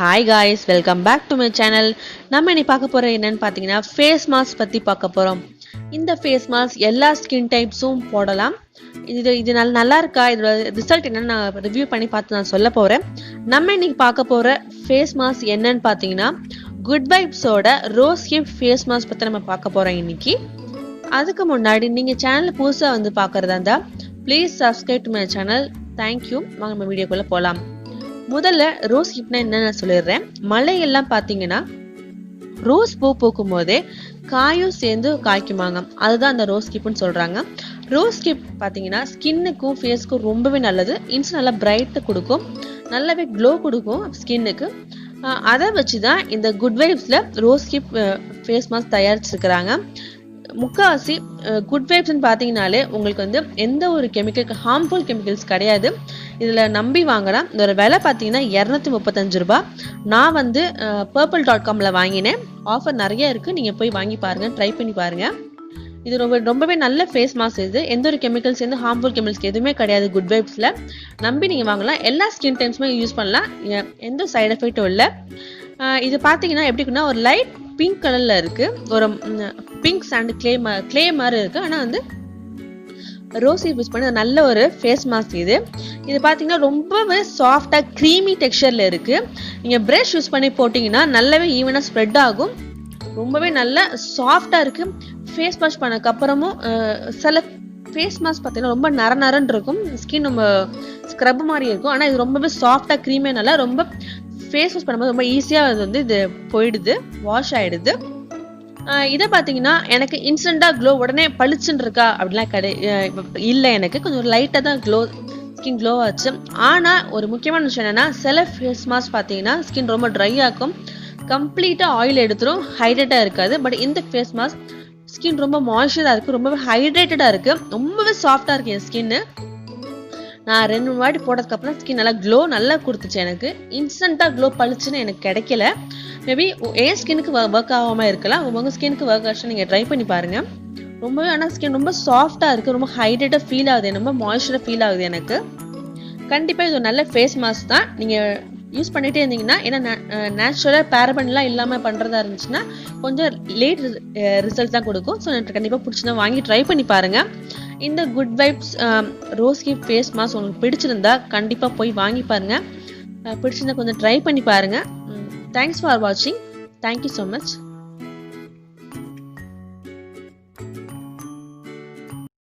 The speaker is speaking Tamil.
Hi guys, welcome back to my channel. நம்ம இன்னைக்கு பார்க்க போற என்னன்னு பாத்தீங்கன்னா ஃபேஸ் மாஸ்க் பத்தி பார்க்க போறோம். இந்த ஃபேஸ் மாஸ்க் எல்லா ஸ்கின் டைப்ஸும் போடலாம். இது நல்லா இருக்கா, இதோட ரிசல்ட் என்னன்னு நான் ரிவ்யூ பண்ணி பார்த்து நான் சொல்ல போறேன். நம்ம இன்னைக்கு பார்க்க போற ஃபேஸ் மாஸ்க் என்னன்னு பாத்தீங்கன்னா குட் வைப்ஸோட ரோஸ்ஹிப் ஃபேஸ் மாஸ்க் பத்தி நம்ம பார்க்க போறோம் இன்னைக்கு. அதுக்கு முன்னாடி நீங்க சேனல் புதுசா வந்து பார்க்கறதா இருந்தா please subscribe to my channel. Thank you. வாங்க நம்ம வீடியோக்குள்ள போலாம். முதல்ல ரோஸ் ஹிப்னா என்னன்னு சொல்லிடுறேன். மலையெல்லாம் பார்த்தீங்கன்னா ரோஸ் பூ பூக்கும் போதே காயும் சேர்ந்து காய்க்குமாங்க, அதுதான் அந்த ரோஸ் ஹிப்னு சொல்றாங்க. ரோஸ் ஹிப் பார்த்தீங்கன்னா ஸ்கின்னுக்கும் ஃபேஸ்க்கும் ரொம்பவே நல்லது. இன்ஸ்ட் நல்லா பிரைட் கொடுக்கும், நல்லாவே க்ளோ கொடுக்கும் ஸ்கின்னுக்கு. அதை வச்சுதான் இந்த குட் வைப்ஸ்ல ரோஸ் ஹிப் ஃபேஸ் மாஸ்க் தயாரிச்சிருக்கிறாங்க. முக்காவாசி குட் வைப்ஸ்ன்னு பார்த்தீங்கனாலே உங்களுக்கு வந்து எந்த ஒரு ஹார்ம்ஃபுல் கெமிக்கல்ஸ் கிடையாது. இதில் நம்பி வாங்கலாம். இதோட விலை பார்த்தீங்கன்னா 235 ரூபாய். நான் வந்து purple.comல வாங்கினேன். ஆஃபர் நிறைய இருக்குது, நீங்கள் போய் வாங்கி பாருங்கள், ட்ரை பண்ணி பாருங்கள். இது ரொம்பவே நல்ல ஃபேஸ் மாஸ்க். இது எந்த ஒரு கெமிக்கல்ஸ் எந்த ஹார்ம்ஃபுல் கெமிக்கல்ஸ் எதுவுமே கிடையாது குட் வைப்ஸில். நம்பி நீங்கள் வாங்கலாம். எல்லா ஸ்கின் டைம்ஸுமே யூஸ் பண்ணலாம், எந்த சைடு எஃபெக்டும் இல்லை. இது பார்த்தீங்கன்னா எப்படி இருக்குன்னா ஒரு லைட் பிங்க் கலர்ல இருக்கு, ஒரு பிங்க் சாண்ட் கிளே மாதிரி இருக்கு. ஆனால் வந்து ரோஸ் யூஸ் பண்ணி நல்ல ஒரு ஃபேஸ் மாஸ்க். இது பார்த்தீங்கன்னா ரொம்பவே சாஃப்டாக க்ரீமி டெக்ஸ்சர்ல இருக்கு. நீங்கள் ப்ரஷ் யூஸ் பண்ணி போட்டிங்கன்னா நல்லாவே ஈவனாக ஸ்ப்ரெட் ஆகும். ரொம்பவே நல்ல சாஃப்டாக இருக்கு. ஃபேஸ் வாஷ் பண்ணக்கப்புறமும் சில ஃபேஸ் மாஸ்க் பார்த்தீங்கன்னா ரொம்ப நரன்னு இருக்கும், ஸ்கின் ரொம்ப ஸ்க்ரப் மாதிரி இருக்கும். ஆனால் இது ரொம்பவே சாஃப்டாக க்ரீமே நல்லா ரொம்ப ஃபேஸ் வாஷ் பண்ணும்போது ரொம்ப ஈஸியாக அது வந்து இது போயிடுது, வாஷ் ஆகிடுது. இதை பார்த்தீங்கன்னா எனக்கு இன்ஸ்டண்ட்டாக க்ளோ உடனே பளிச்சுன்னு இருக்கா அப்படிலாம் இல்லை. எனக்கு கொஞ்சம் லைட்டாக தான் ஸ்கின் க்ளோ ஆச்சு. ஆனால் ஒரு முக்கியமான விஷயம் என்னென்னா சில ஃபேஸ் மாஸ்க் பார்த்தீங்கன்னா ஸ்கின் ரொம்ப ட்ரை ஆகும், கம்ப்ளீட்டாக ஆயில் எடுத்துரும், ஹைட்ரேட்டாக இருக்காது. பட் இந்த ஃபேஸ் மாஸ்க் ஸ்கின் ரொம்ப மாய்ஸ்சராக இருக்குது, ரொம்பவே ஹைட்ரேட்டடாக இருக்குது, ரொம்பவே சாஃப்டாக இருக்குது என் ஸ்கின்னு. நான் 2 வாட்டி போட்டதுக்கப்புறம் ஸ்கின் நல்லா க்ளோ நல்லா கொடுத்துச்சு. எனக்கு இன்ஸ்டண்ட்டாக க்ளோ பளிச்சுன்னு எனக்கு கிடைக்கல. மேபி என் ஸ்கின்னுக்கு ஒர்க் ஆகாமல் இருக்கலாம், உங்கள் ஸ்கின்னுக்கு ஒர்க் ஆச்சு நீங்கள் ட்ரை பண்ணி பாருங்கள். ரொம்பவே ஆனால் ஸ்கின் ரொம்ப சாஃப்டாக இருக்குது, ரொம்ப ஹைட்ரேட்டாக ஃபீல் ஆகுது, ரொம்ப மாய்ஸ்சராக ஃபீல் ஆகுது எனக்கு. கண்டிப்பாக இது ஒரு நல்ல ஃபேஸ் மாஸ்க் தான். நீங்கள் யூஸ் பண்ணிகிட்டே இருந்தீங்கன்னா, ஏன்னா நேச்சுரலாக பேரபன்லாம் இல்லாமல் பண்ணுறதா இருந்துச்சுன்னா கொஞ்சம் லேட் ரிசல்ட் தான் கொடுக்கும். ஸோ எனக்கு கண்டிப்பாக பிடிச்சிருந்தா வாங்கி ட்ரை பண்ணி பாருங்கள். இந்த good vibes rose hip face mask உங்களுக்கு பிடிச்சிருந்தா கண்டிப்பாக போய் வாங்கி பாருங்கள். பிடிச்சிருந்தா கொஞ்சம் ட்ரை பண்ணி பாருங்கள். தேங்க்ஸ் ஃபார் வாட்சிங். Thank you so much.